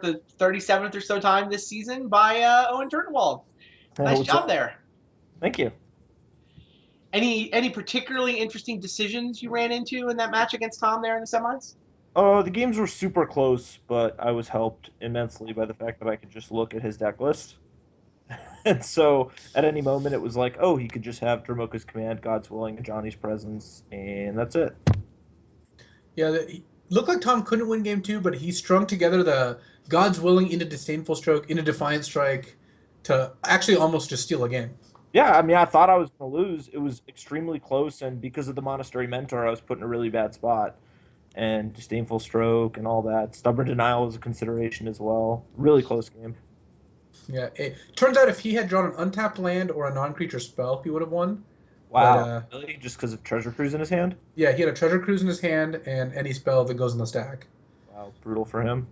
the 37th or so time this season by Owen Turtenwald. Nice What's job up? there. Thank you. Any particularly interesting decisions you ran into in that match against Tom there in the semis? The games were super close, but I was helped immensely by the fact that I could just look at his deck list. And so at any moment, it was like, oh, he could just have Dromoka's Command, God's Willing, and Johnny's Presence, and that's it. Yeah, looked like Tom couldn't win game two, but he strung together the God's Willing into Disdainful Stroke, into Defiant Strike to actually almost just steal a game. Yeah, I mean, I thought I was going to lose. It was extremely close, and because of the Monastery Mentor, I was put in a really bad spot. And Disdainful Stroke and all that. Stubborn Denial was a consideration as well. Really close game. Yeah, it turns out if he had drawn an untapped land or a non-creature spell, he would have won. Wow. Really? Just because of Treasure Cruise in his hand? Yeah, he had a Treasure Cruise in his hand and any spell that goes in the stack. Wow, brutal for him.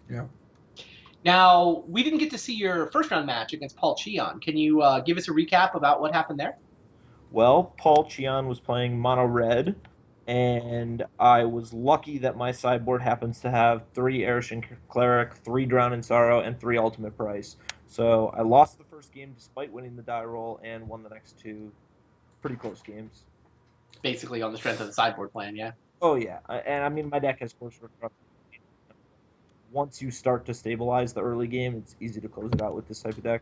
Yeah. Now, we didn't get to see your first round match against Paul Cheon. Can you give us a recap about what happened there? Well, Paul Cheon was playing mono red, and I was lucky that my sideboard happens to have 3 Arishan Cleric, 3 Drown in Sorrow, and 3 Ultimate Price. So I lost the first game despite winning the die roll and won the next 2 pretty close games. Basically on the strength of the sideboard plan, yeah? Oh, yeah. And I mean, my deck has Course Corruption. Once you start to stabilize the early game, it's easy to close it out with this type of deck.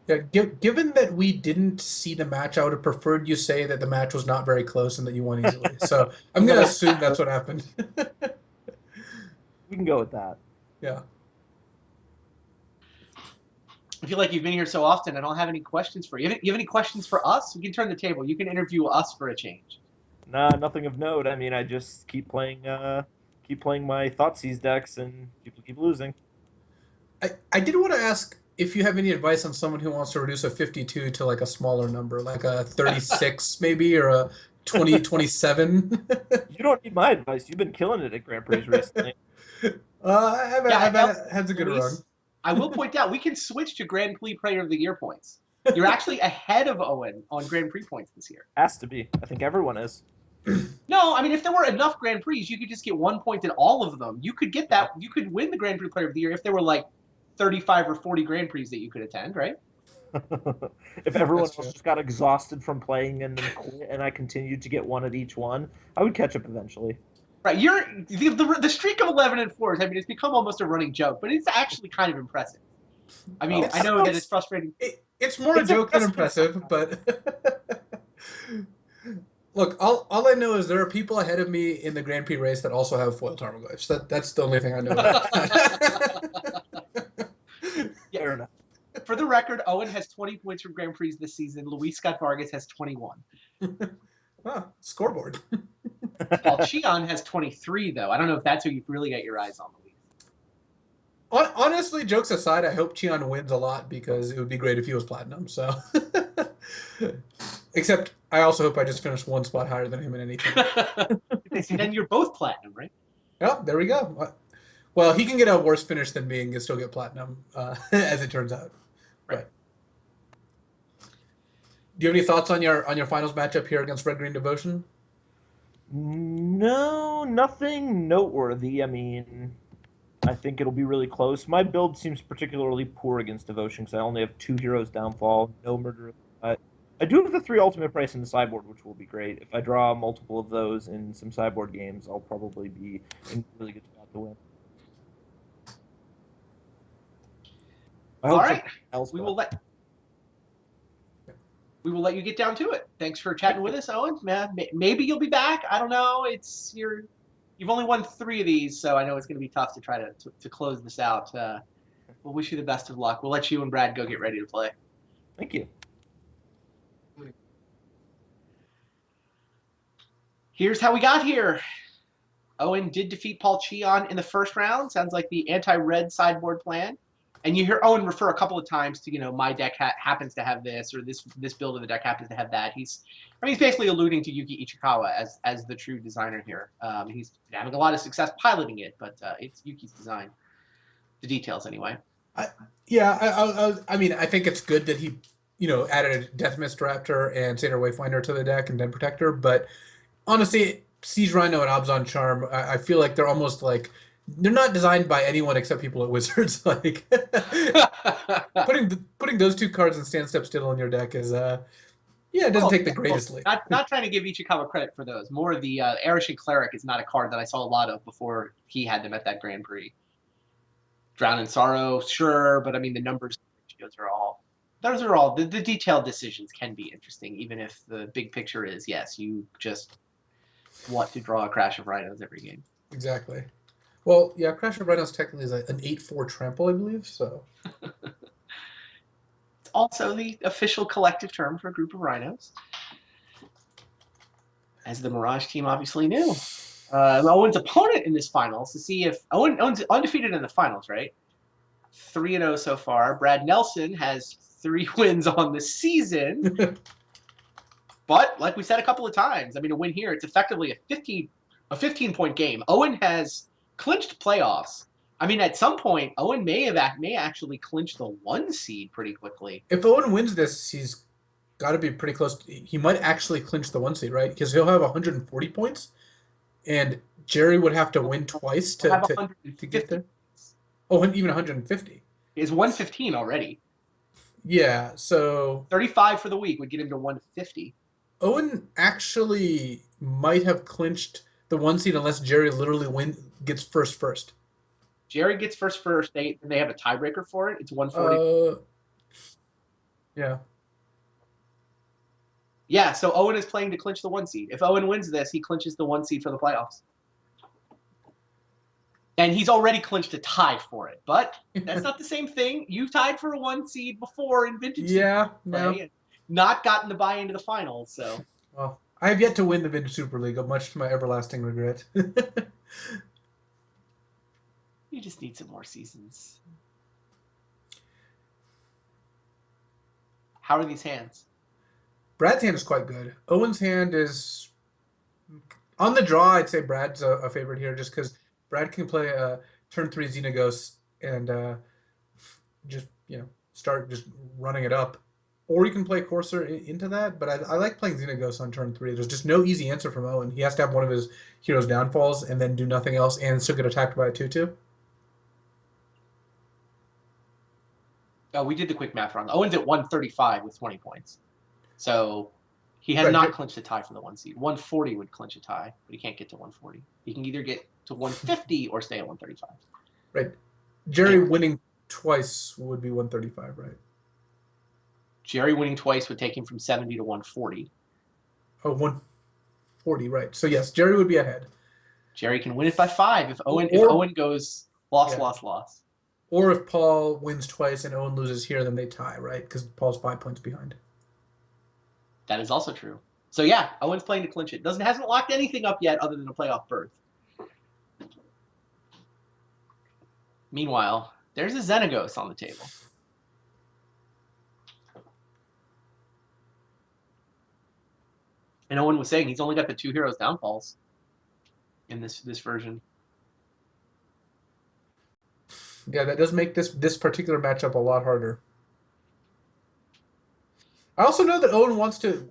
Yeah, given that we didn't see the match, I would have preferred you say that the match was not very close and that you won easily. So I'm going to assume that's what happened. We can go with that. Yeah. I feel like you've been here so often, I don't have any questions for you. You have any questions for us? We can turn the table. You can interview us for a change. Nah, nothing of note. I mean, I just keep playing my Thoughtseize decks, and people keep losing. I did want to ask if you have any advice on someone who wants to reduce a 52 to like a smaller number, like a 36 maybe, or a 27. You don't need my advice. You've been killing it at Grand Prix recently. I've had a good run. I will point out, we can switch to Grand Prix Player of the Year points. You're actually ahead of Owen on Grand Prix points this year. Has to be. I think everyone is. No, I mean, if there were enough Grand Prix, you could just get 1 point in all of them. You could get that. You could win the Grand Prix Player of the Year if there were like 35 or 40 Grand Prix that you could attend, right? If everyone else just got exhausted from playing and then quit, and I continued to get 1 at each one, I would catch up eventually. Right, the streak of 11-4s. I mean, it's become almost a running joke, but it's actually kind of impressive. I mean, I know that it's frustrating. It's more a joke than impressive, but look, all I know is there are people ahead of me in the Grand Prix race that also have foil Tarmogoyfs. That's the only thing I know about that. Fair enough. For the record, Owen has 20 points from Grand Prix this season. Luis Scott Vargas has 21. Wow, scoreboard. Paul Cheon has 23, though. I don't know if that's who you've really got your eyes on, Luis. Honestly, jokes aside, I hope Cheon wins a lot because it would be great if he was platinum. So, except I also hope I just finish 1 spot higher than him in anything. Then you're both platinum, right? Oh, there we go. Well, he can get a worse finish than me and still get platinum, as it turns out. Right. Do you have any thoughts on your finals matchup here against Red Green Devotion? No, nothing noteworthy. I mean, I think it'll be really close. My build seems particularly poor against Devotion because I only have 2 Heroes Downfall, no Murder. I do have the 3 Ultimate Price in the sideboard, which will be great. If I draw multiple of those in some sideboard games, I'll probably be in a really good spot to win. All right, we will let you get down to it. Thanks for chatting with us, Owen. Maybe you'll be back. I don't know. You've only won 3 of these, so I know it's going to be tough to try to close this out. We'll wish you the best of luck. We'll let you and Brad go get ready to play. Thank you. Here's how we got here. Owen did defeat Paul Cheon in the first round. Sounds like the anti-red sideboard plan. And you hear Owen refer a couple of times to, my deck happens to have this, or this build of the deck happens to have that. He's basically alluding to Yuki Ichikawa as the true designer here. He's having a lot of success piloting it, but it's Yuki's design. The details, anyway. I mean, I think it's good that he, added a Deathmist Raptor and Satyr Wayfinder to the deck and Den Protector. But honestly, Siege Rhino and Abzan Charm, I feel like they're almost like they're not designed by anyone except people at Wizards. Like putting those two cards in Stand Step Still in your deck is yeah, it doesn't Oh, take the well, greatest leap. not trying to give Ichikawa credit for those. More the Arishan Cleric is not a card that I saw a lot of before he had them at that Grand Prix. Drown in Sorrow, sure, but I mean the numbers, ratios are all. Those are all the detailed decisions can be interesting, even if the big picture is yes, you just want to draw a Crash of Rhinos every game. Exactly. Well, yeah, Crash of Rhinos technically is an 8/4 trample, I believe. So It's also the official collective term for a group of rhinos, as the Mirage team obviously knew. Owen's opponent in this finals to see if Owen's undefeated in the finals, right? 3-0 so far. Brad Nelson has 3 wins on the season. But like we said a couple of times, I mean, a win here, it's effectively a 15-point game. Owen has clinched playoffs. I mean, at some point, Owen may actually clinch the 1 seed pretty quickly. if Owen wins this, he's got to be pretty close. He might actually clinch the 1 seed, right? Because he'll have 140 points, and Jerry would have to win twice He'll have to get 150. there. Oh, and even 150. He has 115 already. Yeah, so 35 for the week would get him to 150. Owen actually might have clinched the 1 seed unless Jerry literally gets first. Jerry gets first. They have a tiebreaker for it. It's 140. Yeah. Yeah, so Owen is playing to clinch the 1 seed. If Owen wins this, he clinches the 1 seed for the playoffs. And he's already clinched a tie for it. But that's not the same thing. You tied for a 1 seed before in Vintage Yeah, Super Play and not gotten the buy into the finals. So, well, I have yet to win the Vintage Super League, much to my everlasting regret. you just need some more seasons. How are these hands? Brad's hand is quite good. Owen's hand is on the draw. I'd say Brad's a favorite here, just because Brad can play a turn 3 Xenagos and just start just running it up, or you can play Courser into that. But I like playing Xenagos on turn 3. There's just no easy answer from Owen. He has to have one of his heroes' downfalls and then do nothing else, and still get attacked by a 2/2. Oh, we did the quick math wrong. Owen's at 135 with 20 points. So he has not clinched a tie for the 1 seed. 140 would clinch a tie, but he can't get to 140. He can either get to 150 or stay at 135. Right. Jerry winning twice would be 135, right? Jerry winning twice would take him from 70 to 140. Oh, 140, right. So yes, Jerry would be ahead. Jerry can win it by 5 if Owen goes loss. Or if Paul wins twice and Owen loses here, then they tie, right? Because Paul's 5 points behind. That is also true. So yeah, Owen's playing to clinch it. Hasn't locked anything up yet other than a playoff berth. Meanwhile, there's a Xenagos on the table. And Owen was saying he's only got the 2 heroes downfalls in this version. Yeah, that does make this particular matchup a lot harder. I also know that Owen wants to,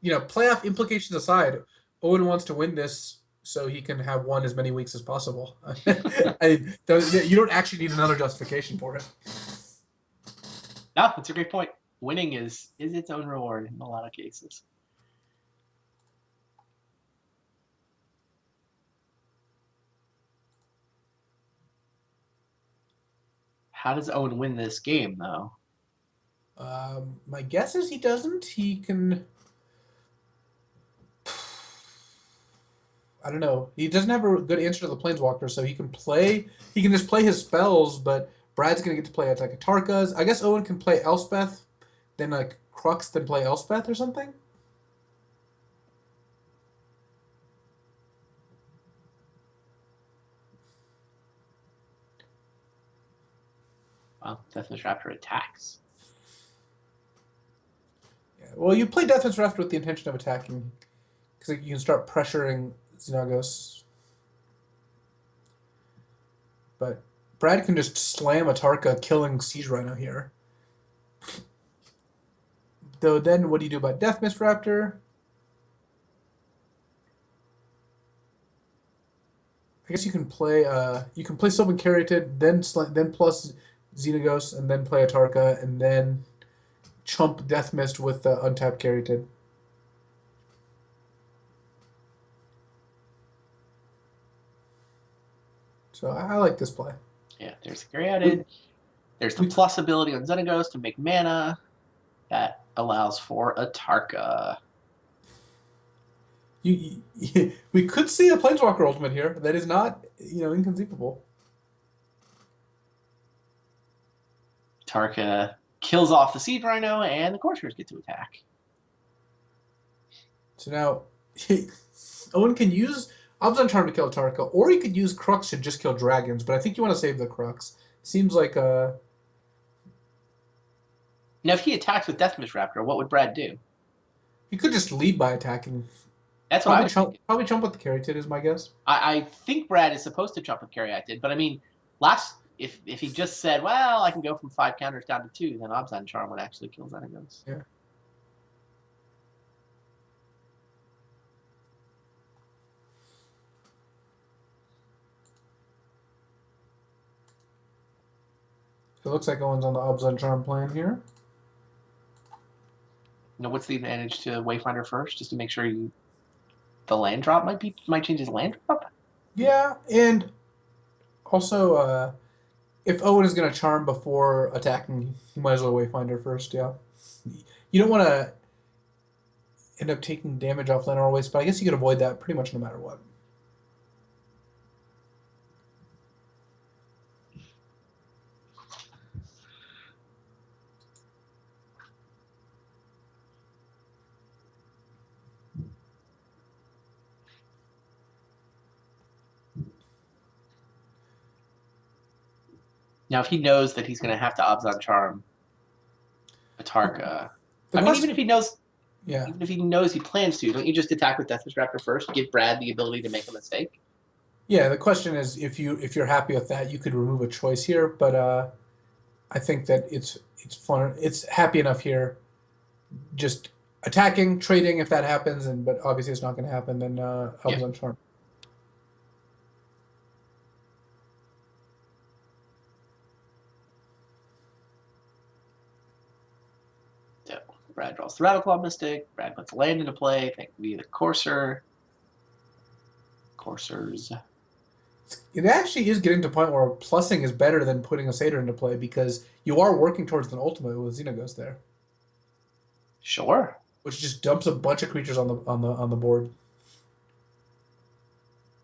playoff implications aside, Owen wants to win this so he can have won as many weeks as possible. You don't actually need another justification for it. No, that's a great point. Winning is its own reward in a lot of cases. How does Owen win this game, though? My guess is he doesn't. He can. I don't know. He doesn't have a good answer to the Planeswalker, so he can play. He can just play his spells, but Brad's gonna get to play like Atarkas. I guess Owen can play Elspeth, then like Crux, then play Elspeth or something. Well, Deathless Raptor attacks. Yeah. Well, you play Deathless Raptor with the intention of attacking, because you can start pressuring Xenagos. But Brad can just slam Atarka, killing Siege Rhino here. Though then, what do you do about Death Mist Raptor? guess you can play Sylvan Caryatid, then plus Xenagos, and then play Atarka, and then chump Death Mist with untapped Caryatid. So I like this play. Yeah, there's Caryatid. There's the plus ability on Xenagos to make mana. That allows for Atarka. We could see a Planeswalker ultimate here. That is not, inconceivable. Atarka kills off the Seed Rhino, and the Courtiers get to attack. So now, Owen can use Obzon Charm to kill Atarka, or he could use Crux to just kill dragons, but I think you want to save the Crux. Seems like Now, if he attacks with Deathmist Raptor, what would Brad do? he could just lead by attacking. That's what I was thinking. Probably chump with the Caryatid is my guess. I think Brad is supposed to jump with Caryatid, but I mean, if he just said, well, I can go from 5 counters down to 2, then Obzon Charm would actually kill Xenagos. Yeah. It looks like Owen's on the Obzon Charm plan here. You know, what's the advantage to Wayfinder first, just to make sure the land drop might change his land drop? Yeah, and also, if Owen is going to charm before attacking, you might as well Wayfinder first, yeah. You don't want to end up taking damage off land or waste, but I guess you could avoid that pretty much no matter what. Now, if he knows that he's going to have to Obzon Charm Atarka, even if he knows, yeah, even if he knows he plans to, don't you just attack with Deathmist Raptor first, give Brad the ability to make a mistake? Yeah, the question is if you're happy with that, you could remove a choice here, but I think that it's fun. It's happy enough here. Just attacking, trading if that happens, but obviously it's not going to happen. Then Obzon Charm. Brad draws the Rattleclaw Mystic. Brad puts land into play. Thankfully, the Courser. Coursers. It actually is getting to a point where plussing is better than putting a Satyr into play because you are working towards an ultimate with Xenagos there. Sure. Which just dumps a bunch of creatures on the board.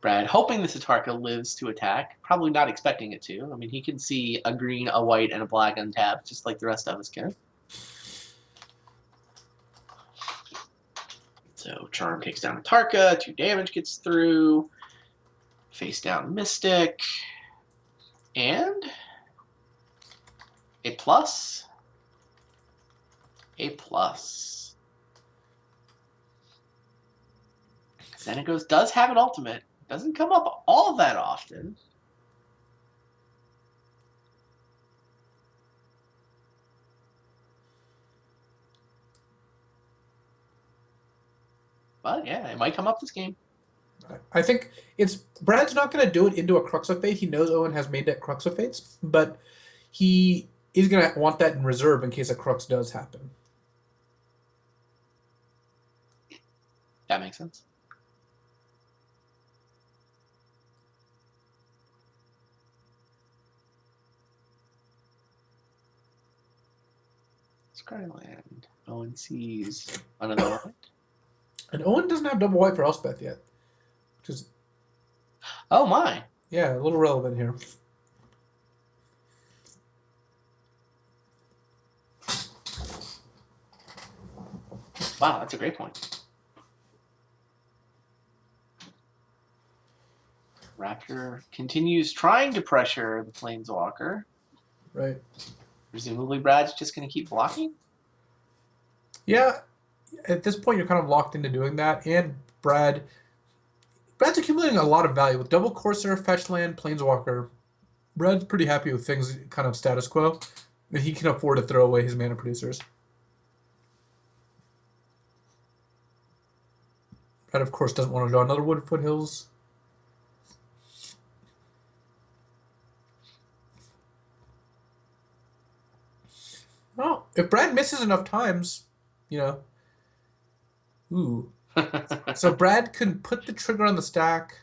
Brad hoping this Atarka lives to attack. Probably not expecting it to. I mean, he can see a green, a white, and a black untapped, just like the rest of us can. So Charm takes down Atarka, 2 damage gets through, face down Mystic, and a plus. A plus. Xenagos does have an ultimate. Doesn't come up all that often. But yeah, it might come up this game. I think Brad's not going to do it into a Crux of Fate. He knows Owen has made that Crux of Fates, but he is going to want that in reserve in case a Crux does happen. That makes sense. Skyland. Owen sees another white. And Owen doesn't have double white for Elspeth yet. Which is, oh my. Yeah, a little relevant here. Wow, that's a great point. Raptor continues trying to pressure the Planeswalker. Right. Presumably Brad's just going to keep blocking? Yeah. At this point, you're kind of locked into doing that. And Brad's accumulating a lot of value. With double Corsair, fetch land, Planeswalker, Brad's pretty happy with things kind of status quo. And he can afford to throw away his mana producers. Brad, of course, doesn't want to draw another Wood Foothills. if Brad misses enough times, you know, ooh. So Brad can put the trigger on the stack.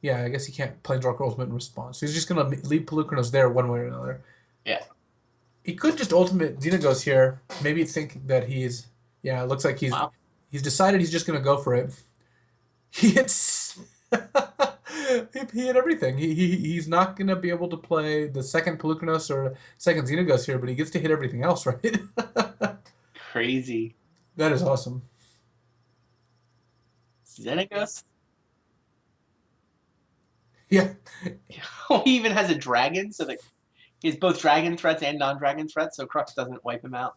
Yeah, I guess he can't Planeswalker Ultimate in response. So he's just gonna leave Pelucranos there one way or another. Yeah. He could just Ultimate Xenagos here. Maybe think that he's it looks like Wow. he's decided he's just gonna go for it. He hits he hit everything. He's not gonna be able to play the second Pelucranos or second Xenagos here, but he gets to hit everything else, right? Crazy. That is awesome. Xenagos? Yeah. He even has a dragon, so that he has both dragon threats and non-dragon threats, so Crux doesn't wipe him out.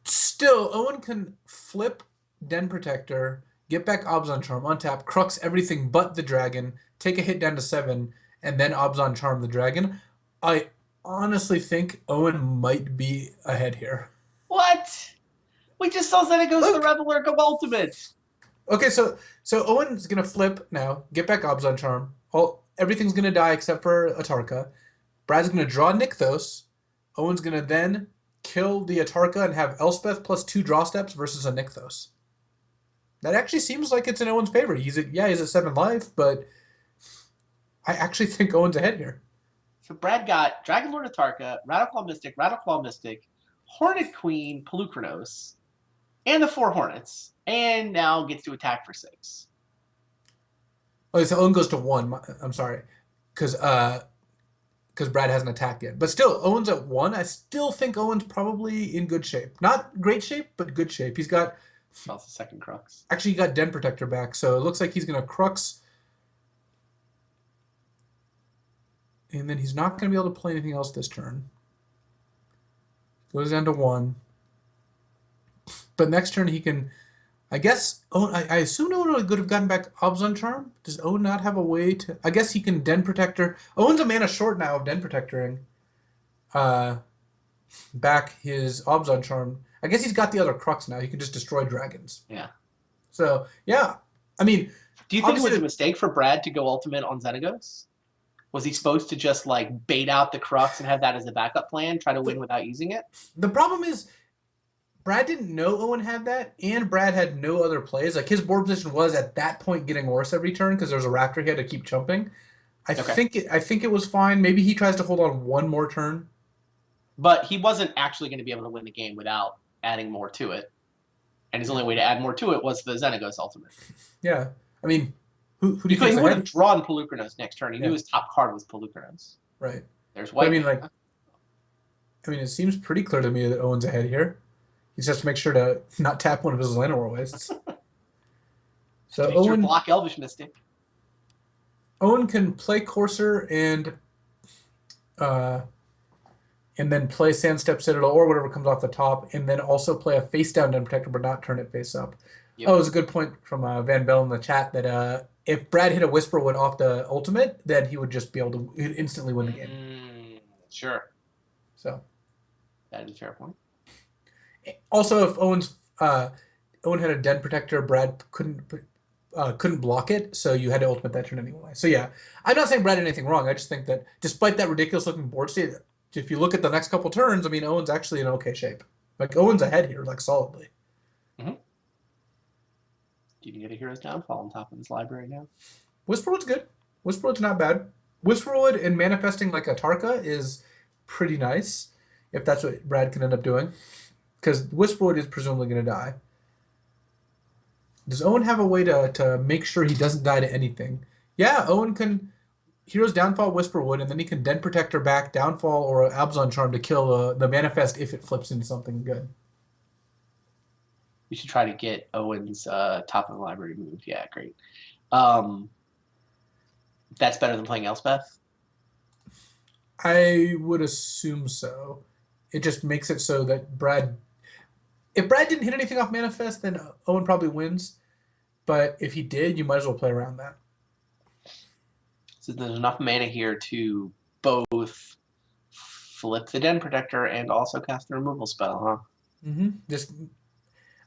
Still, Owen can flip Den Protector, get back Obzon Charm, untap, Crux everything but the dragon, take a hit down to 7, and then Obzon Charm the dragon. I honestly think Owen might be ahead here. What? We just saw Xenagos Look. the Reveler go ultimate. Okay, so Owen's gonna flip now, get back Obzon Charm. Everything's gonna die except for Atarka. Brad's gonna draw Nykthos. Owen's gonna then kill the Atarka and have Elspeth plus 2 draw steps versus a Nykthos. That actually seems like it's in Owen's favor. He's at 7 life, but I actually think Owen's ahead here. So Brad got Dragon Lord Atarka, Rattleclaw Mystic, Hornet Queen, Pelucranos, and the 4 Hornets, and now gets to attack for 6. Oh, so Owen goes to 1. I'm sorry, because Brad hasn't attacked yet. But still, Owen's at 1. I still think Owen's probably in good shape. Not great shape, but good shape. He's got That's the second Crux. actually he got Den Protector back, so it looks like he's gonna Crux. And then he's not going to be able to play anything else this turn. Goes down to 1. But next turn he can, I guess, I assume Owen would have gotten back Obzon Charm. Does Owen not have a way to, I guess he can Den Protector. Owen's a mana short now of Den Protectoring back his Obzon Charm. I guess he's got the other Crux now. He can just destroy dragons. Yeah. So, yeah. I mean, do you think it was a mistake for Brad to go ultimate on Xenagos? Was he supposed to just like bait out the Crux and have that as a backup plan, try to win without using it? The problem is Brad didn't know Owen had that, and Brad had no other plays. Like his board position was at that point getting worse every turn because there was a Raptor he had to keep jumping. I think it was fine. Maybe he tries to hold on one more turn. But he wasn't actually going to be able to win the game without adding more to it. And his only way to add more to it was the Xenagos ultimate. Yeah. I mean, who do you think he would have drawn Pelucranos next turn. He knew his top card was Pelucranos. Right. There's white. But it seems pretty clear to me that Owen's ahead here. He just has to make sure to not tap one of his Llanowar wastes. So Owen block Elvish Mystic. Owen can play Courser and then play Sandstep Citadel or whatever comes off the top, and then also play a face down Den Protector but not turn it face up. Yep. Oh, it was a good point from Van Bell in the chat that if Brad hit a Whisperwood off the ultimate, then he would just be able to instantly win the game. Sure. So that is a fair point. Also, if Owen had a Den Protector, Brad couldn't block it, so you had to ultimate that turn anyway. So yeah, I'm not saying Brad did anything wrong. I just think that despite that ridiculous looking board state, if you look at the next couple turns, I mean, Owen's actually in okay shape. Like Owen's ahead here, like solidly. Mm-hmm. Do you get a Hero's Downfall on top of his library now? Whisperwood's good. Whisperwood's not bad. Whisperwood and manifesting like a Tarka is pretty nice, if that's what Brad can end up doing. Because Whisperwood is presumably going to die. Does Owen have a way to make sure he doesn't die to anything? Yeah, Owen can Hero's Downfall Whisperwood, and then he can Den Protector back, Downfall, or Absalon Charm to kill the Manifest if it flips into something good. We should try to get Owen's top of the library moved. Yeah, great. That's better than playing Elspeth? I would assume so. It just makes it so that Brad... If Brad didn't hit anything off Manifest, then Owen probably wins. But if he did, you might as well play around that. So there's enough mana here to both flip the Den Protector and also cast the removal spell, huh? Mm-hmm.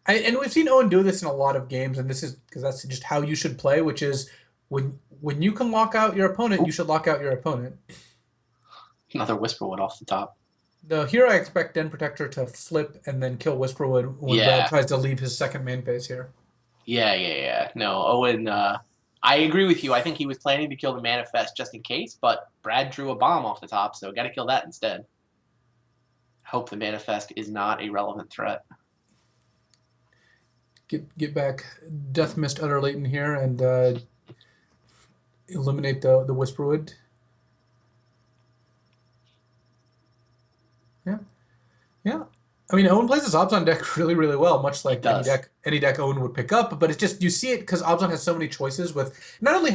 And we've seen Owen do this in a lot of games, and this is because that's just how you should play, which is when you can lock out your opponent, you should lock out your opponent. Another Whisperwood off the top. The here I expect Den Protector to flip and then kill Whisperwood when Brad Yeah, tries to leave his second main phase here. yeah. No, Owen. I agree with you. I think he was planning to kill the manifest just in case, but Brad drew a bomb off the top, so got to kill that instead. Hope the manifest is not a relevant threat. Get back Death Mist Utter Leighton here and eliminate the Whisperwood. Yeah, yeah. I mean, Owen plays his Obzon deck really, really well, much He like does. any deck Owen would pick up. But it's just you see it because Obzon has so many choices with not only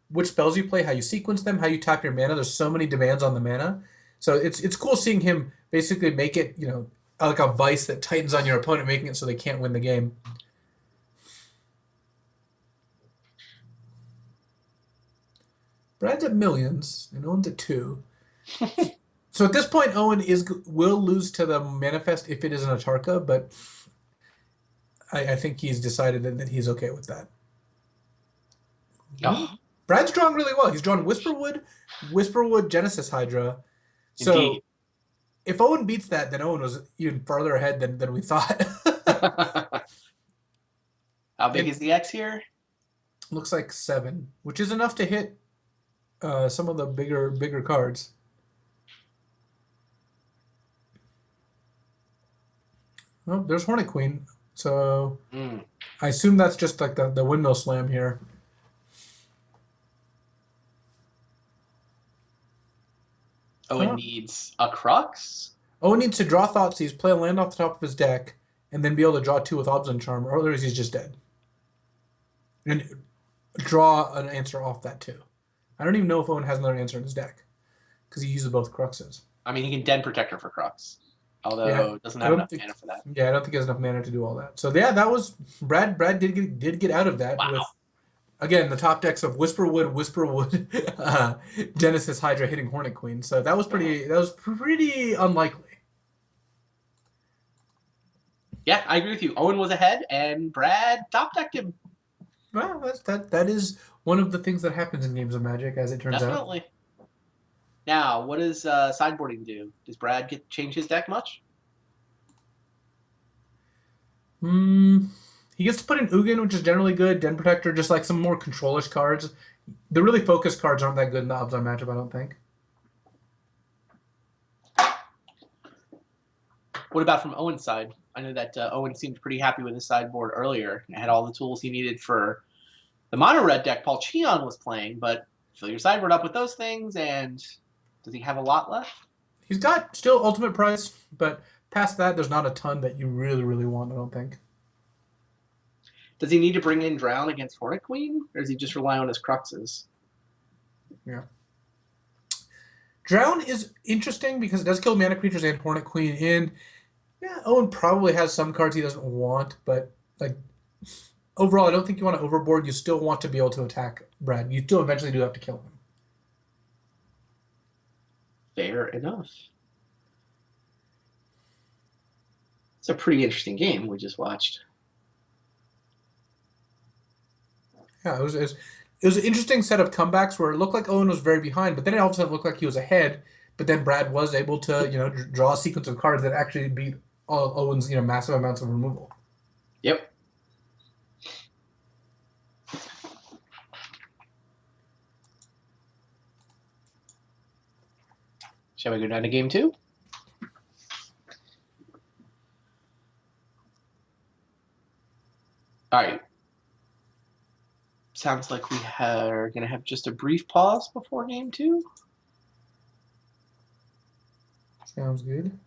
which spells you play, how you sequence them, how you tap your mana. There's so many demands on the mana, so it's cool seeing him basically make it like a vice that tightens on your opponent, making it so they can't win the game. Brad's at millions and Owen's at 2. So at this point, Owen will lose to the manifest if it is an Atarka, but I think he's decided that he's okay with that. Oh, Brad's drawn really well. He's drawn Whisperwood, Genesis Hydra. indeed. So if Owen beats that, then Owen was even farther ahead than we thought. How big It is the X here? looks like 7, which is enough to hit some of the bigger cards. Oh, there's Hornet Queen. So I assume that's just like the windmill slam here. Owen needs a Crux? Owen needs to draw Thoughtseize, play a land off the top of his deck, and then be able to draw 2 with Obzon Charm, or otherwise he's just dead. And draw an answer off that too. I don't even know if Owen has another answer in his deck because he uses both Cruxes. I mean, he can Den Protector for Crux, although doesn't I have don't enough think. mana for that. Yeah, I don't think he has enough mana to do all that. So yeah, that was Brad. Brad did get out of that Wow. with again the top decks of Whisperwood, Genesis Hydra hitting Hornet Queen. So that was pretty unlikely. Yeah, I agree with you. Owen was ahead, and Brad top decked him. Well, that is one of the things that happens in games of Magic, as it turns out. Definitely. Now, what does sideboarding do? Does Brad change his deck much? He gets to put in Ugin, which is generally good. Den Protector, just like some more controlish cards. The really focused cards aren't that good in the Obzon matchup, I don't think. What about from Owen's side? I know that Owen seemed pretty happy with his sideboard earlier. He had all the tools he needed for the mono red deck Paul Cheon was playing, but fill your sideboard up with those things, and does he have a lot left? He's got still ultimate price, but past that, there's not a ton that you really, really want, I don't think. Does he need to bring in Drown against Hornet Queen, or does he just rely on his Cruxes? Yeah. Drown is interesting because it does kill mana creatures and Hornet Queen, and yeah, Owen probably has some cards he doesn't want, but like overall, I don't think you want to overboard. You still want to be able to attack Brad. You still eventually do have to kill him. Fair enough. It's a pretty interesting game we just watched. Yeah, it was an interesting set of comebacks where it looked like Owen was very behind, but then it all of a sudden looked like he was ahead. But then Brad was able to draw a sequence of cards that actually beat Owen's massive amounts of removal. Yep. Shall we go down to game 2? All right. Sounds like we are going to have just a brief pause before game 2. Sounds good.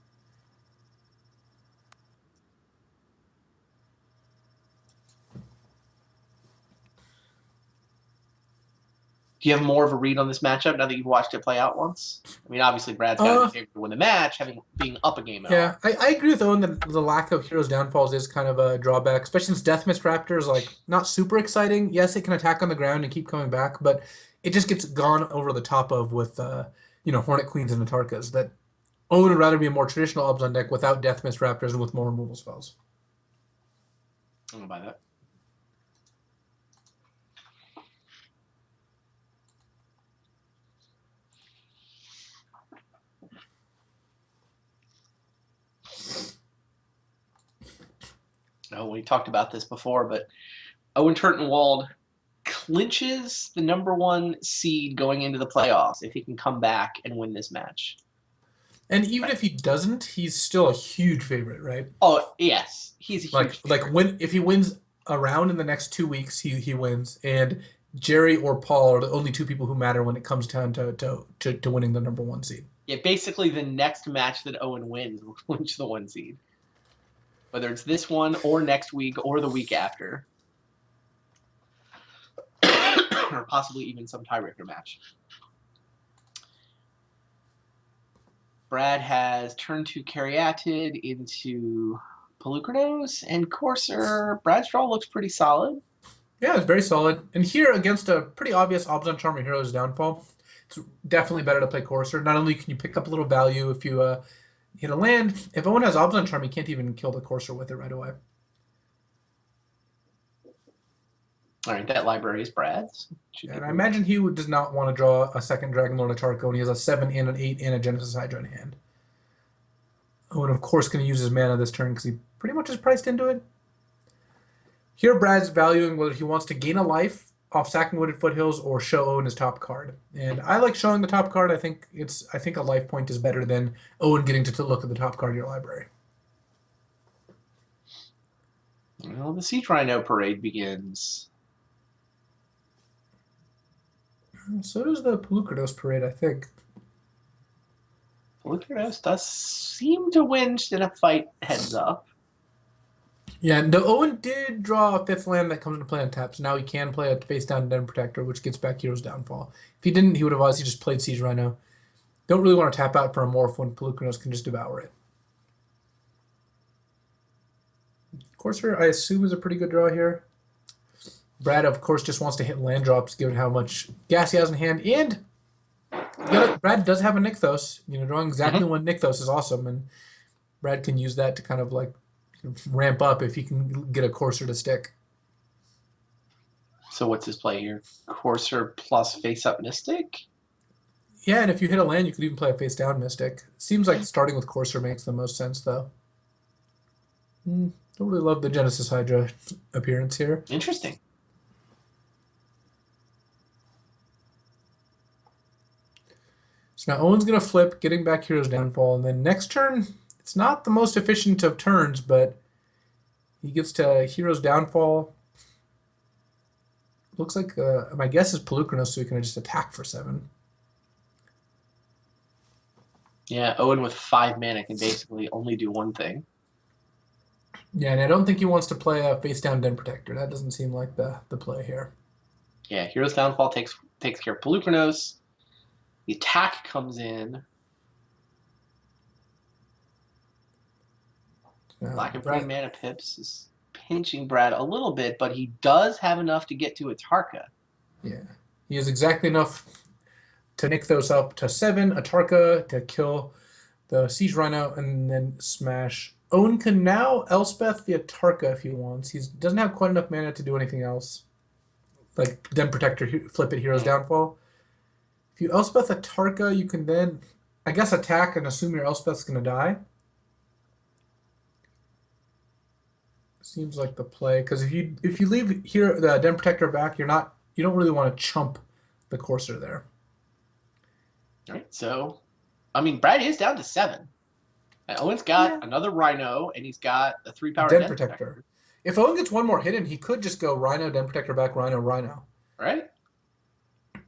Do you have more of a read on this matchup now that you've watched it play out once? I mean, obviously Brad's got to be favored to win the match, being up a game. Yeah, I agree with Owen that the lack of Heroes Downfalls is kind of a drawback, especially since Death Mist Raptor is like not super exciting. Yes, it can attack on the ground and keep coming back, but it just gets gone over the top of with Hornet Queens and Atarkas. That Owen would rather be a more traditional Obzon deck without Death Mist Raptors and with more removal spells. I'm gonna buy that. Oh, we talked about this before, but Owen Turtenwald clinches the #1 seed going into the playoffs if he can come back and win this match. And even if he doesn't, he's still a huge favorite, right? Oh, yes. He's a huge favorite. If he wins a round in the next 2 weeks, he wins. And Jerry or Paul are the only two people who matter when it comes down to winning the #1 seed. Yeah, basically the next match that Owen wins will clinch the 1 seed. Whether it's this one or next week or the week after. Or possibly even some tiebreaker match. Brad has turned to Caryatid into Pelucranos and Courser. Brad's draw looks pretty solid. Yeah, it's very solid. And here, against a pretty obvious Obstinate Charmer Hero's downfall, it's definitely better to play Courser. Not only can you pick up a little value if you hit a land, if Owen has Obstinate Charm, you can't even kill the Courser with it right away. All right, that library is Brad's. And I imagine he does not want to draw a second Dragon Lord Atarko, and he has a 7 and an 8 and a Genesis Hydra in hand. Owen, of course, going to use his mana this turn because he pretty much is priced into it. Here, Brad's valuing whether he wants to gain a life off sacking Wooded Foothills or show Owen his top card. And I like showing the top card. I think a life point is better than Owen getting to look at the top card of your library. Well, the Siege Rhino parade begins. So does the Pelucranos parade, I think. Pelucranos does seem to win in a fight heads up. Yeah, and Owen did draw a 5th land that comes into play on tap, so now he can play a face-down Den Protector, which gets back Hero's Downfall. If he didn't, he would have obviously just played Siege Rhino. Don't really want to tap out for a Morph when Pelucranos can just devour it. Courser, I assume, is a pretty good draw here. Brad, of course, just wants to hit land drops, given how much gas he has in hand. And Brad does have a Nykthos. Drawing exactly one Nykthos is awesome, and Brad can use that to kind of like ramp up if he can get a Courser to stick. So what's his play here? Courser plus face-up Mystic? Yeah, and if you hit a land, you could even play a face-down Mystic. Seems like starting with Courser makes the most sense, though. Don't really love the Genesis Hydra appearance here. Interesting. So now Owen's going to flip, getting back Hero's Downfall, and then next turn, it's not the most efficient of turns, but he gets to Hero's Downfall. Looks like, my guess is Pelucranos, so he can just attack for 7. Yeah, Owen with 5 mana can basically only do one thing. Yeah, and I don't think he wants to play a face-down Den Protector. That doesn't seem like the play here. Yeah, Hero's Downfall takes care of Pelucranos. The attack comes in. Black and Green Mana Pips is pinching Brad a little bit, but he does have enough to get to Atarka. Yeah, he has exactly enough to Nykthos up to 7, Atarka to kill the Siege Rhino, and then smash. Owen can now Elspeth the Atarka if he wants. He doesn't have quite enough mana to do anything else. Like Den Protector, flip it, Hero's Downfall. If you Elspeth Atarka, you can then, I guess, attack and assume your Elspeth's going to die. Seems like the play, because if you leave here the Den Protector back, you don't really want to chump the Courser there. All right, so I mean, Brad is down to 7. And Owen's got another Rhino, and he's got a 3-power Den Protector. If Owen gets one more hit in, he could just go Rhino, Den Protector back, Rhino, Rhino. Right.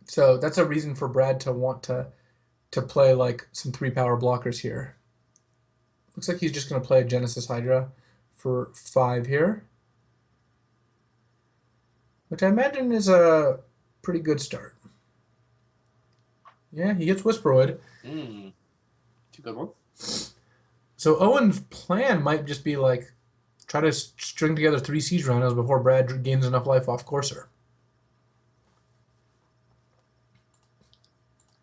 So that's a reason for Brad to want to play like some 3-power blockers here. Looks like he's just going to play a Genesis Hydra for 5 here, which I imagine is a pretty good start. Yeah, he gets Whisperwood. It's a good one. So Owen's plan might just be like try to string together 3 Siege Rhinos before Brad gains enough life off Courser.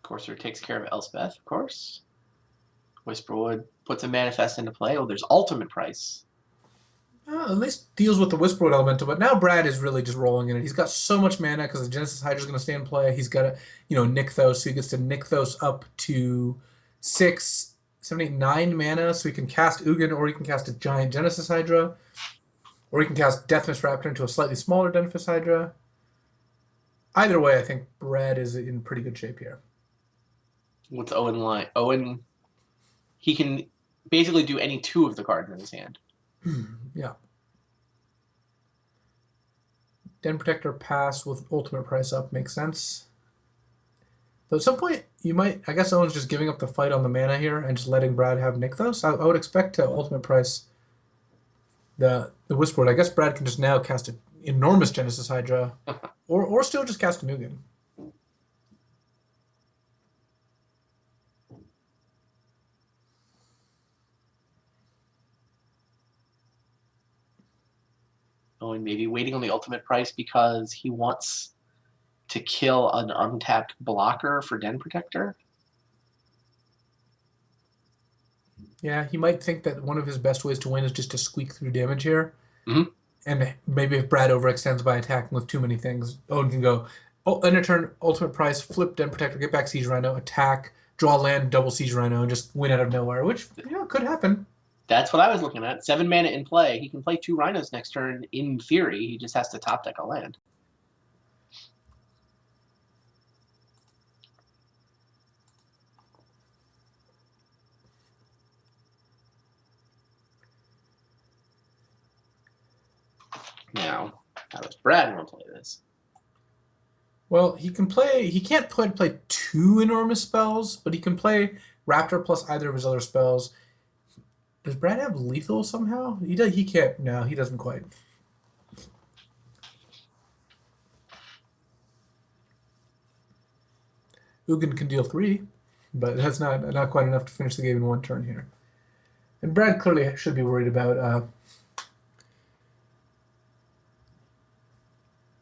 Courser takes care of Elspeth, of course. Whisperwood puts a manifest into play. Oh, there's ultimate price. At least deals with the Whisperwood Elemental, but now Brad is really just rolling in it. He's got so much mana because the Genesis Hydra is going to stay in play. He's got a Nykthos, so he gets to Nykthos up to 6, 7, 8, 9 mana, so he can cast Ugin or he can cast a giant Genesis Hydra. Or he can cast Deathmist Raptor into a slightly smaller Denphis Hydra. Either way, I think Brad is in pretty good shape here. What's Owen like? Owen, he can basically do any two of the cards in his hand. Yeah. Den Protector pass with ultimate price up makes sense. But at some point, you might. I guess Owen's just giving up the fight on the mana here and just letting Brad have Nykthos. I would expect to ultimate price the Whisperwood. I guess Brad can just now cast an enormous Genesis Hydra, or still just cast a Nugan. Owen maybe waiting on the ultimate price because he wants to kill an untapped blocker for Den Protector. Yeah, he might think that one of his best ways to win is just to squeak through damage here. Mhm. And maybe if Brad overextends by attacking with too many things, Owen can go, oh, end of turn, ultimate price, flip Den Protector, get back Siege Rhino, attack, draw land, double Siege Rhino, and just win out of nowhere, which, could happen. That's what I was looking at. 7 mana in play. He can play 2 Rhinos next turn in theory. He just has to top deck a land. Now, how does Brad want to play this? Well, he can't play two enormous spells, but he can play Raptor plus either of his other spells. Does Brad have lethal somehow? He can't. No, he doesn't quite. Ugin can deal 3, but that's not quite enough to finish the game in one turn here. And Brad clearly should be worried about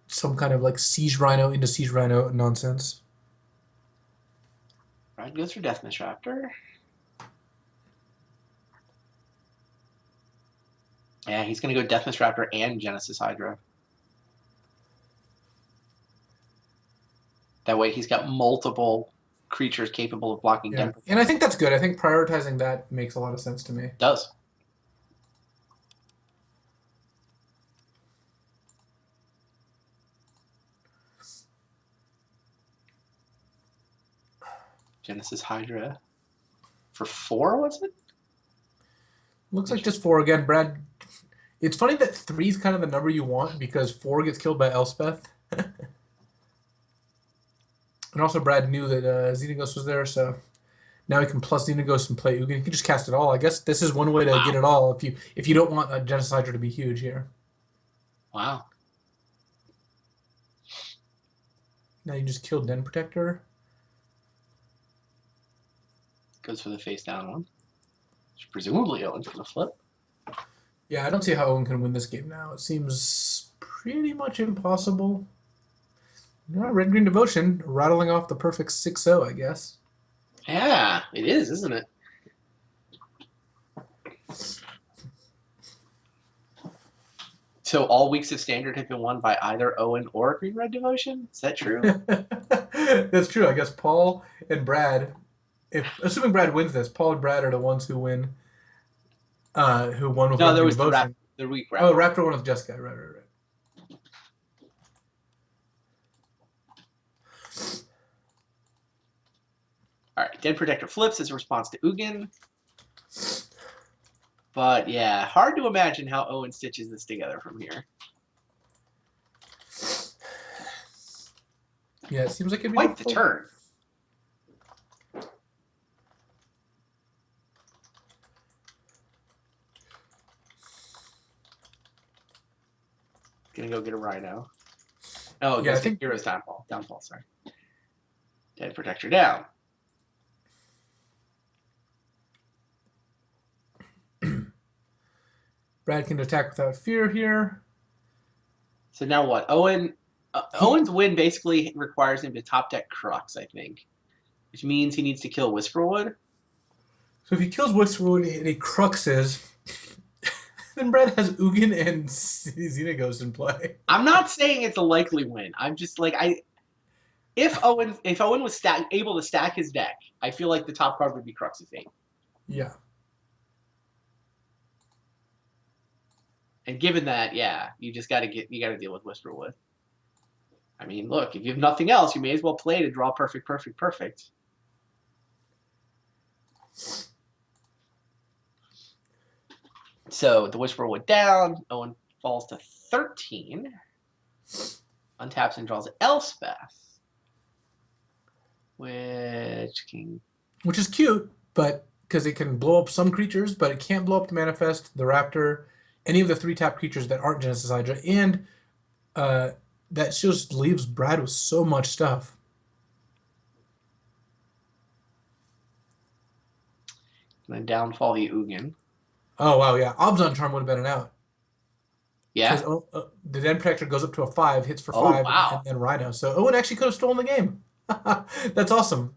some kind of like Siege Rhino into Siege Rhino nonsense. Brad goes for Deathmist Raptor. Yeah, he's going to go Deathmist Raptor and Genesis Hydra. That way he's got multiple creatures capable of blocking Yeah, Den. and I think that's good. I think prioritizing that makes a lot of sense to me. Does. Genesis Hydra for 4, was it? Looks like just 4 again, Brad. It's funny that 3 is kind of the number you want because 4 gets killed by Elspeth. And also Brad knew that Xenagos was there, so now he can plus Xenagos and play Ugin. He can just cast it all. I guess this is one way to get it all if you don't want a Genesis Hydra to be huge here. Wow. Now you just killed Den Protector. Goes for the face down one. Which presumably Owen's going to flip. Yeah, I don't see how Owen can win this game now. It seems pretty much impossible. Red Green Devotion rattling off the perfect 6-0, I guess. Yeah, it is, isn't it? So all weeks of Standard have been won by either Owen or Green Red Devotion? Is that true? That's true. I guess Paul and Brad, assuming Brad wins this, Paul and Brad are the ones who win. Who won with No, Red there Green was Devotion. the week Oh, Raptor. Raptor won with Jessica. Right. All right, Den Protector flips as a response to Ugin. But yeah, hard to imagine how Owen stitches this together from here. Yeah, it seems like it'd be Quite the difficult. turn. Gonna go get a Rhino. Oh, Yeah, I goes think- Hero's Downfall. Downfall, sorry. Den Protector down. Brad can attack without fear here. So now what? Owen's win basically requires him to top deck Crux, I think. Which means he needs to kill Whisperwood. So if he kills Whisperwood and he cruxes, then Brad has Ugin and Xenagos in play. I'm not saying it's a likely win. I'm just like if Owen was able to stack his deck, I feel like the top card would be Crux's Fate. Yeah. And given that, yeah, you just got to deal with Whisperwood. I mean, look, if you have nothing else, you may as well play to draw perfect, perfect, perfect. So the Whisperwood down. Owen falls to 13. Untaps and draws Elspeth. Which is cute, but because it can blow up some creatures, but it can't blow up the Manifest, the Raptor, any of the 3-tap creatures that aren't Genesis Hydra, and that just leaves Brad with so much stuff. And then downfall the Ugin. Oh wow, yeah, Obzon Charm would have been an out. Yeah. Because the Den Protector goes up to a 5, hits for 5, wow. and then Rhino. So Owen actually could have stolen the game. That's awesome.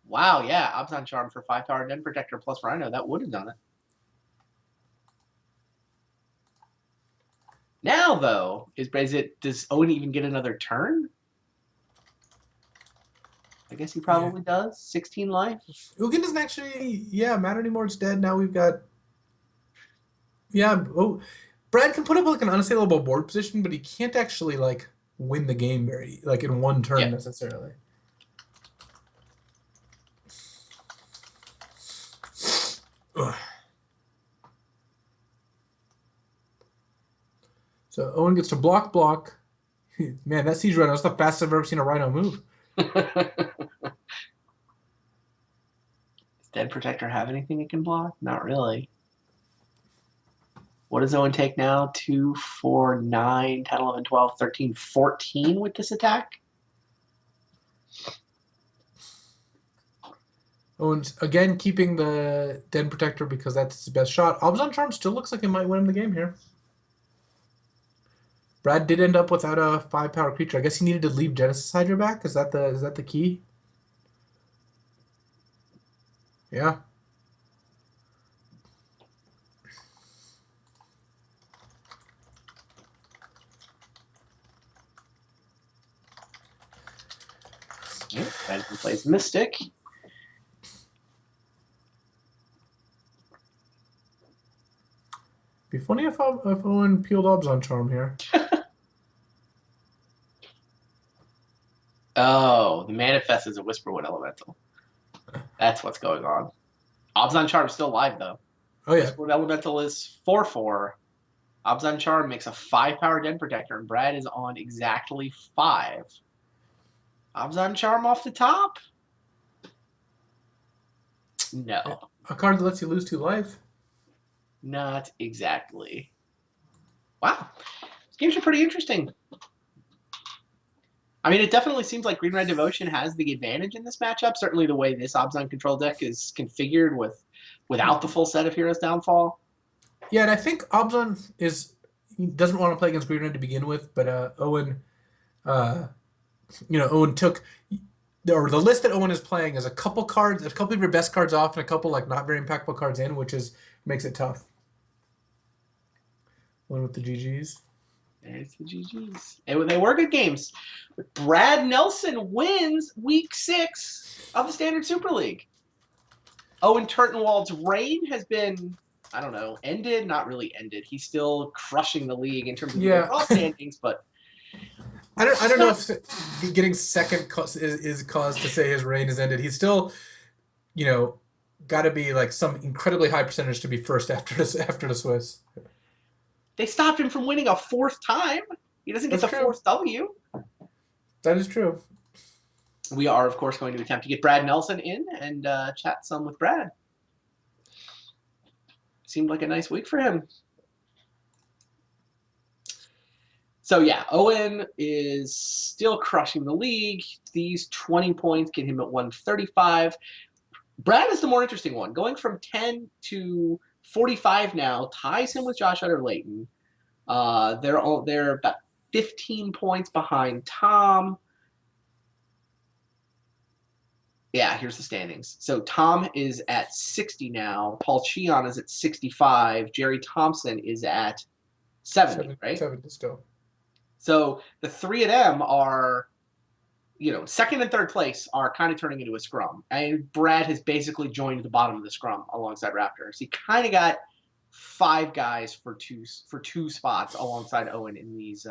Wow, yeah. Obzon Charm for 5-power Den Protector plus Rhino. That would have done it. Now, though, does Owen even get another turn? I guess he probably does. 16 life. Ugin doesn't actually, matter anymore. It's dead. Now we've got... Yeah, Brad can put up like an unassailable board position, but he can't actually like win the game very like in one turn necessarily. Ugh. So Owen gets to block. Man, that Siege Rhino is the fastest I've ever seen a Rhino move. Does Den Protector have anything it can block? Not really. What does Owen take now? 2, 4, 9, 10, 11, 12, 13, 14 with this attack? Owen's again keeping the Den Protector because that's his best shot. Obzon Charm still looks like it might win him the game here. Brad did end up without a 5-power creature. I guess he needed to leave Genesis Hydra back. Is that the key? Yeah. Brad plays Mystic. Be funny if Owen peeled Obzon Charm here. Oh, the Manifest is a Whisperwood Elemental. That's what's going on. Obzon Charm is still alive, though. Oh, yeah. Whisperwood Elemental is 4/4. Obzon Charm makes a 5-power Den Protector, and Brad is on exactly 5. Obzon Charm off the top? No. A card that lets you lose 2 life? Not exactly. Wow. These games are pretty interesting. I mean, it definitely seems like Green Red Devotion has the advantage in this matchup. Certainly the way this Obzon control deck is configured without the full set of Heroes Downfall. Yeah, and I think Obzon doesn't want to play against Green Red to begin with, but Owen, Owen took... Or the list that Owen is playing is a couple of your best cards off and a couple like not very impactful cards in, which makes it tough. One with the GGs. There's the GGs. They were good games. But Brad Nelson wins Week 6 of the Standard Super League. Owen Turtenwald's reign has been, I don't know, ended? Not really ended. He's still crushing the league in terms of the overall standings, but... I don't know if getting second is cause to say his reign has ended. He's still, got to be like some incredibly high percentage to be first after the Swiss. They stopped him from winning a 4th time. He doesn't get the 4th W. That is true. We are, of course, going to attempt to get Brad Nelson in and chat some with Brad. Seemed like a nice week for him. So, yeah, Owen is still crushing the league. These 20 points get him at 135. Brad is the more interesting one. Going from 10 to 45 now ties him with Josh Utter-Layton. They're about 15 points behind Tom. Yeah, here's the standings. So Tom is at 60 now. Paul Cheon is at 65. Jerry Thompson is at 70, right? 70 still. So the 3 of them are, second and third place are kind of turning into a scrum. And Brad has basically joined the bottom of the scrum alongside Raptor. So he kind of got 5 guys for two spots alongside Owen in these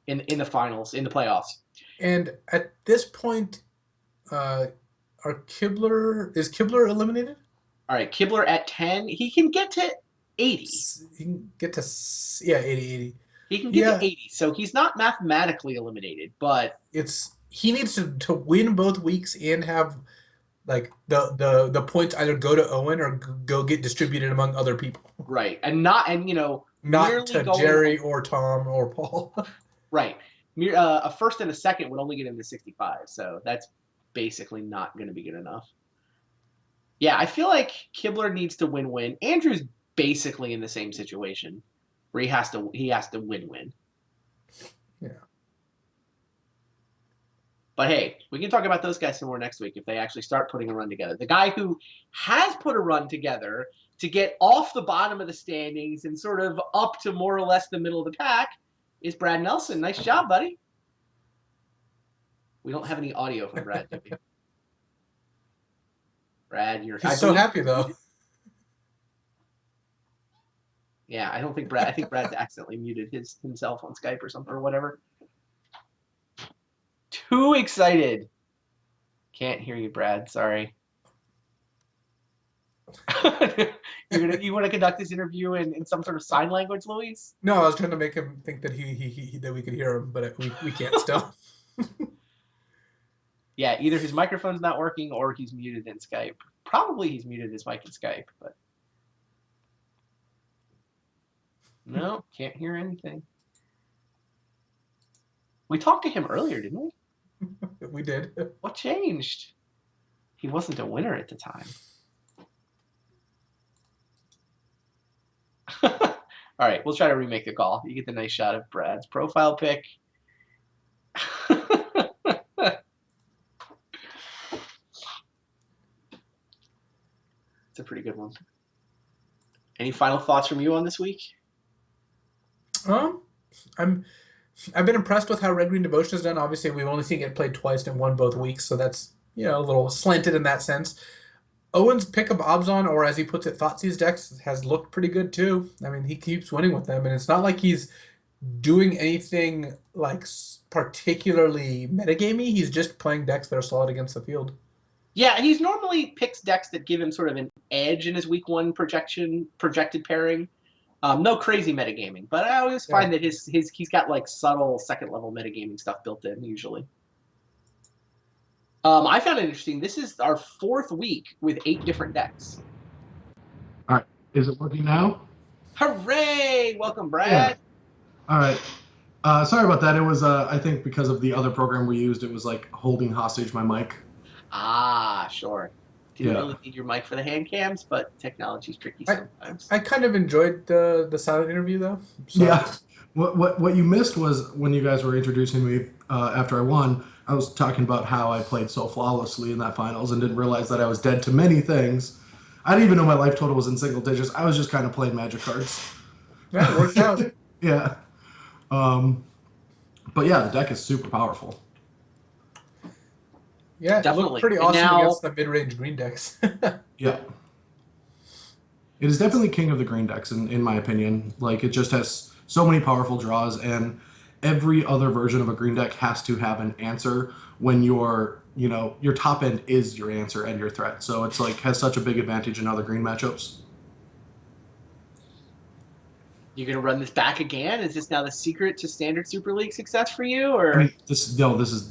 in the finals, in the playoffs. And at this point, is Kibler eliminated? All right, Kibler at 10. He can get to 80. He can get to 80. He can get to 80, so he's not mathematically eliminated, but he needs to win both weeks and have like the points either go to Owen or go get distributed among other people. Right, and not to Jerry or Tom or Paul. Right, a first and a second would only get him to 65, so that's basically not going to be good enough. Yeah, I feel like Kibler needs to win-win. Andrew's basically in the same situation where he has to win-win. Yeah. But hey, we can talk about those guys some more next week if they actually start putting a run together. The guy who has put a run together to get off the bottom of the standings and sort of up to more or less the middle of the pack is Brad Nelson. Nice job, buddy. We don't have any audio from Brad, do we? Brad, He's so happy though. Yeah, I think Brad's accidentally muted himself on Skype or something or whatever. Too excited. Can't hear you, Brad. Sorry. You want to conduct this interview in some sort of sign language, Luis? No, I was trying to make him think that that we could hear him, but we can't still. Yeah, either his microphone's not working or he's muted in Skype. Probably he's muted his mic in Skype, but no, can't hear anything. We talked to him earlier, didn't we? We did. What changed? He wasn't a winner at the time. All right, we'll try to remake the call. You get the nice shot of Brad's profile pic. It's a pretty good one. Any final thoughts from you on this week? I've been impressed with how Red Green Devotion has done. Obviously, we've only seen it played twice and won both weeks, so that's a little slanted in that sense. Owen's pickup Obzon, or as he puts it, Thoughtseize decks has looked pretty good too. I mean, he keeps winning with them, and it's not like he's doing anything like particularly metagamey. He's just playing decks that are solid against the field. Yeah, he's normally picks decks that give him sort of an edge in his week 1 projected pairing. No crazy metagaming, but I always find that he's got like subtle second level metagaming stuff built in usually. I found it interesting. This is our 4th week with 8 different decks. All right, is it working now? Hooray! Welcome, Brad. Yeah. All right. Sorry about that. It was I think because of the other program we used, it was like holding hostage my mic. Ah, sure. Didn't really need your mic for the hand cams, but technology's tricky sometimes. I kind of enjoyed the silent interview though. So. Yeah. What you missed was when you guys were introducing me after I won, I was talking about how I played so flawlessly in that finals and didn't realize that I was dead to many things. I didn't even know my life total was in single digits. I was just kind of playing magic cards. That worked out. Yeah. But yeah, the deck is super powerful. Yeah, it definitely. looked pretty awesome against the mid-range green decks. Yeah. It is definitely king of the green decks, in my opinion. Like, it just has so many powerful draws, and every other version of a green deck has to have an answer when your top end is your answer and your threat. So it's like has such a big advantage in other green matchups. You gonna run this back again? Is this now the secret to standard Super League success for you, or? I mean, this is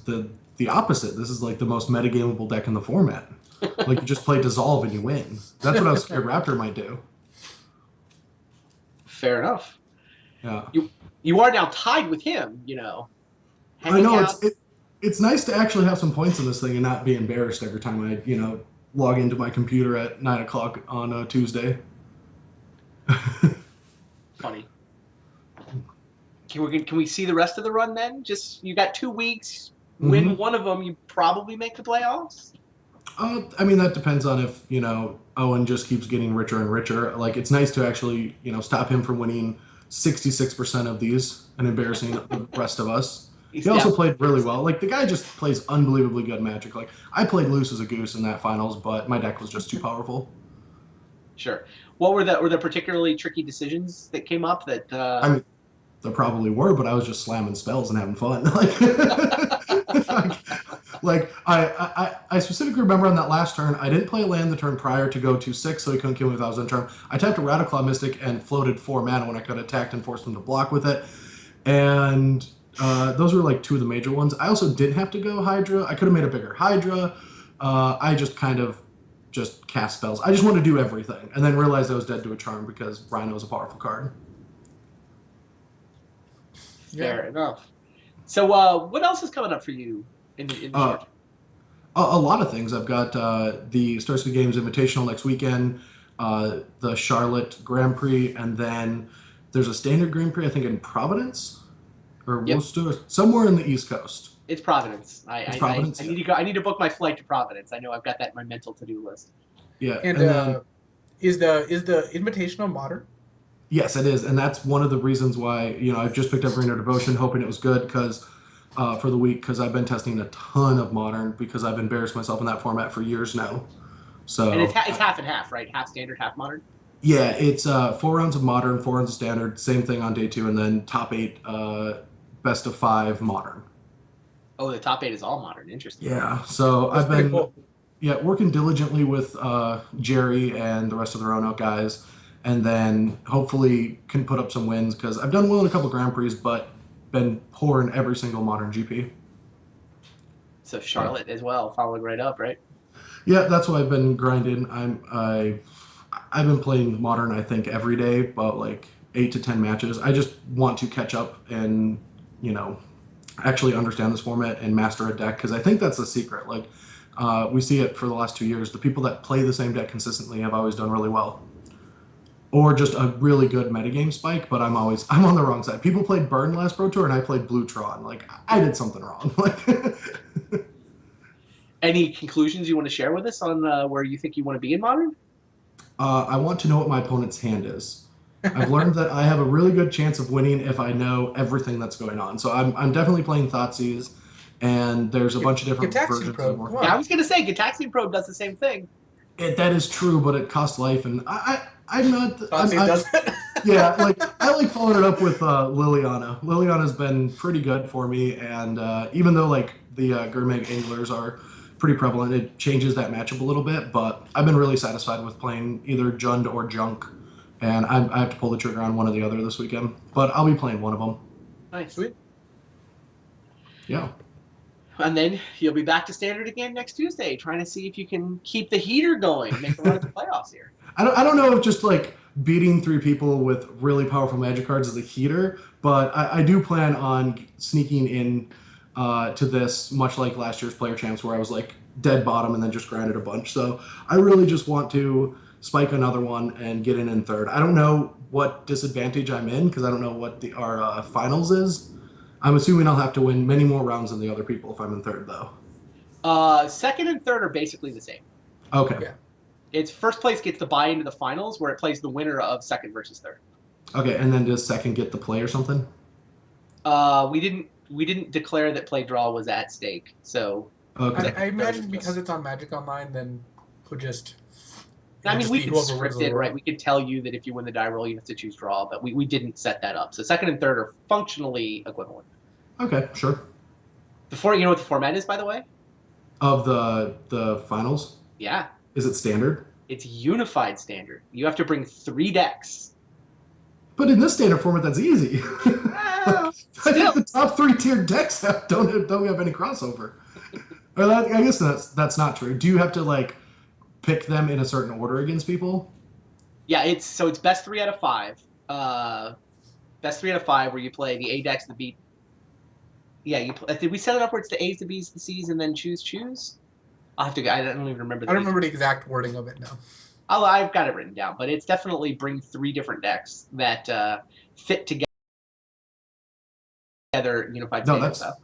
the opposite. This is like the most metagamable deck in the format. Like, you just play Dissolve and you win. That's what I was scared Raptor might do. Fair enough. Yeah. You are now tied with him, I know it's nice to actually have some points in this thing and not be embarrassed every time I log into my computer at 9 o'clock on a Tuesday. Funny. Can we see the rest of the run then? Just you got 2 weeks. Win one of them, you probably make the playoffs. I mean, that depends on if Owen just keeps getting richer and richer. Like, it's nice to actually stop him from winning 66% of these and embarrassing the rest of us. He also played really well. Like, the guy just plays unbelievably good Magic. Like, I played loose as a goose in that finals, but my deck was just too powerful. Sure. What were the particularly tricky decisions that came up that? I mean, there probably were, but I was just slamming spells and having fun. I specifically remember on that last turn, I didn't play land the turn prior to go to 6, so he couldn't kill me if I was in turn. I tapped a Radiclaw Mystic and floated 4 mana when I could have attacked and forced him to block with it. And those were like 2 of the major ones. I also didn't have to go Hydra. I could have made a bigger Hydra. I just kind of just cast spells. I just wanted to do everything, and then realized I was dead to a charm because Rhino is a powerful card. Fair enough. So, what else is coming up for you in the short? A lot of things. I've got the Stars of Games Invitational next weekend, the Charlotte Grand Prix, and then there's a standard Grand Prix, I think, in Providence or Worcester, somewhere in the East Coast. It's Providence. Providence. I need to go. I need to book my flight to Providence. I know I've got that in my mental to-do list. Yeah, And then, is the Invitational modern? yes, it is, and that's one of the reasons why I've just picked up Arena Devotion, hoping it was good because for the week, because I've been testing a ton of Modern because I've embarrassed myself in that format for years now. So and it's half and half, right? Half standard, half Modern. Yeah, it's 4 rounds of Modern, 4 rounds of Standard, same thing on day 2, and then top 8, best of 5 Modern. Oh, the top 8 is all Modern. Interesting. Yeah, so That's I've been cool. working diligently with Jerry and the rest of the Roanoke guys, and then hopefully can put up some wins because I've done well in a couple Grand Prix, but been poor in every single Modern GP. So Charlotte as well, following right up, right? Yeah, that's what I've been grinding. I've been playing Modern, I think, every day, about like 8 to 10 matches. I just want to catch up and actually understand this format and master a deck because I think that's the secret. Like we see it for the last 2 years. The people that play the same deck consistently have always done really well, or just a really good metagame spike. But I'm on the wrong side. People played Burn last Pro Tour and I played Blue Tron. Like I did something wrong. Any conclusions you want to share with us on where you think you want to be in Modern? I want to know what my opponent's hand is. I've learned that I have a really good chance of winning if I know everything that's going on. So I'm definitely playing Thoughtseize, and there's a bunch of different Gitaxian versions Probe, of more. come on. Yeah, I was gonna say Gitaxian Probe does the same thing. That is true, but it costs life, and I'm not. Thoughtseize does it. Yeah, I like following it up with Liliana. Liliana's been pretty good for me, and even though the Gurmag Anglers are pretty prevalent, it changes that matchup a little bit. But I've been really satisfied with playing either Jund or Junk, and I have to pull the trigger on one or the other this weekend. But I'll be playing one of them. Nice. Sweet. Yeah. And then you'll be back to Standard again next Tuesday, trying to see if you can keep the heater going, make a run at the playoffs here. I don't know if just beating 3 people with really powerful magic cards is a heater, but I do plan on sneaking in to this, much like last year's Player Champs, where I was dead bottom and then just grinded a bunch. So I really just want to spike another one and get in third. I don't know what disadvantage I'm in because I don't know what our finals is. I'm assuming I'll have to win many more rounds than the other people if I'm in third, though. Second and third are basically the same. Okay. Yeah. It's first place gets to buy into the finals, where it plays the winner of second versus third. Okay, and then does second get the play or something? We didn't declare that play draw was at stake, so. Okay. I imagine because it's on Magic Online, then we'll just. I mean, just we be could whoever script wins it, the right? roll. We could tell you that if you win the die roll, you have to choose draw, but we didn't set that up. So second and third are functionally equivalent. Okay, sure. You know what the format is, by the way? Of the finals? Yeah, Is it standard? it's unified standard. You have to bring 3 decks. But in this standard format, that's easy. Well, I think still. the top 3 tiered decks don't have any crossover. Or I guess that's not true. Do you have to pick them in a certain order against people? Yeah, it's best 3 out of 5. Best 3 out of 5, where you play the A decks, the B. Yeah, did we set it up where it's the A's, the B's, the C's, and then choose? I'll have to. I don't even remember. I don't remember the exact wording of it now. I've got it written down, but it's definitely bring 3 different decks that fit together unified. No, standard stuff.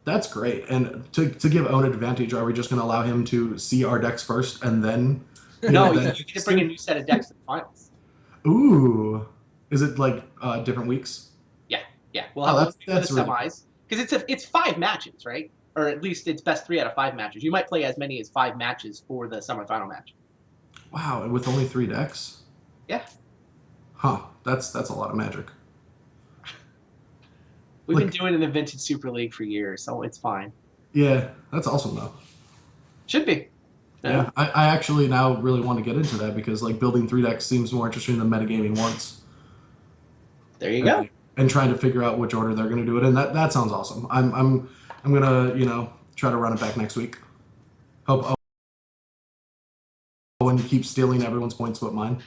that's great. And to give Owen an advantage, are we just going to allow him to see our decks first and then? No, then you get to bring a new set of decks to the finals. Ooh, is it different weeks? Yeah, we'll have that's the really semis because it's 5 matches, right? Or at least it's best 3 out of 5 matches. You might play as many as 5 matches for the semifinal match. Wow, and with only 3 decks? Yeah. Huh. That's a lot of magic. We've Like- been doing it in the Vintage Super League for years, so it's fine. Yeah, that's awesome though. Should be. Yeah, I actually now really want to get into that because like building 3 decks seems more interesting than metagaming once. There you go. And trying to figure out which order they're going to do it in. That sounds awesome. I'm gonna try to run it back next week. Hope Owen keeps stealing everyone's points but mine.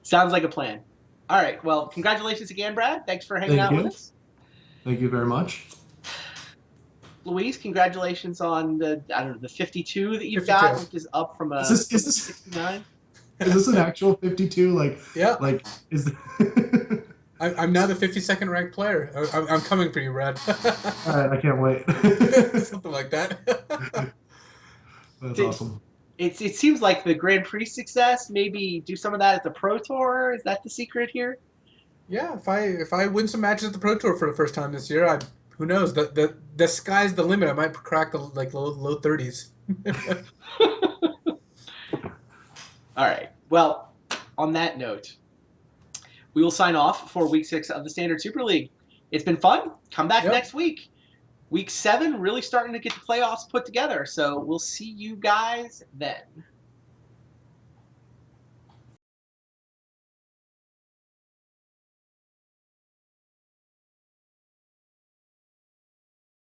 Sounds like a plan. All right. Well, congratulations again, Brad. Thanks for hanging Thank out you. with us. Thank you very much. Louise, congratulations on the 52 that you've 52. got, which is up from a Is this 69. is this an actual 52? Like Yeah. like is I'm now the 52nd ranked player. I'm coming for you, Brad. All right, I can't wait. Something like that. That's awesome. It seems like the Grand Prix success, maybe do some of that at the Pro Tour. Is that the secret here? Yeah, if I win some matches at the Pro Tour for the first time this year, who knows? The sky's the limit. I might crack the low 30s. All right. Well, on that note, we will sign off for Week 6 of the Standard Super League. It's been fun. Come back next week. Week 7, really starting to get the playoffs put together. So we'll see you guys then.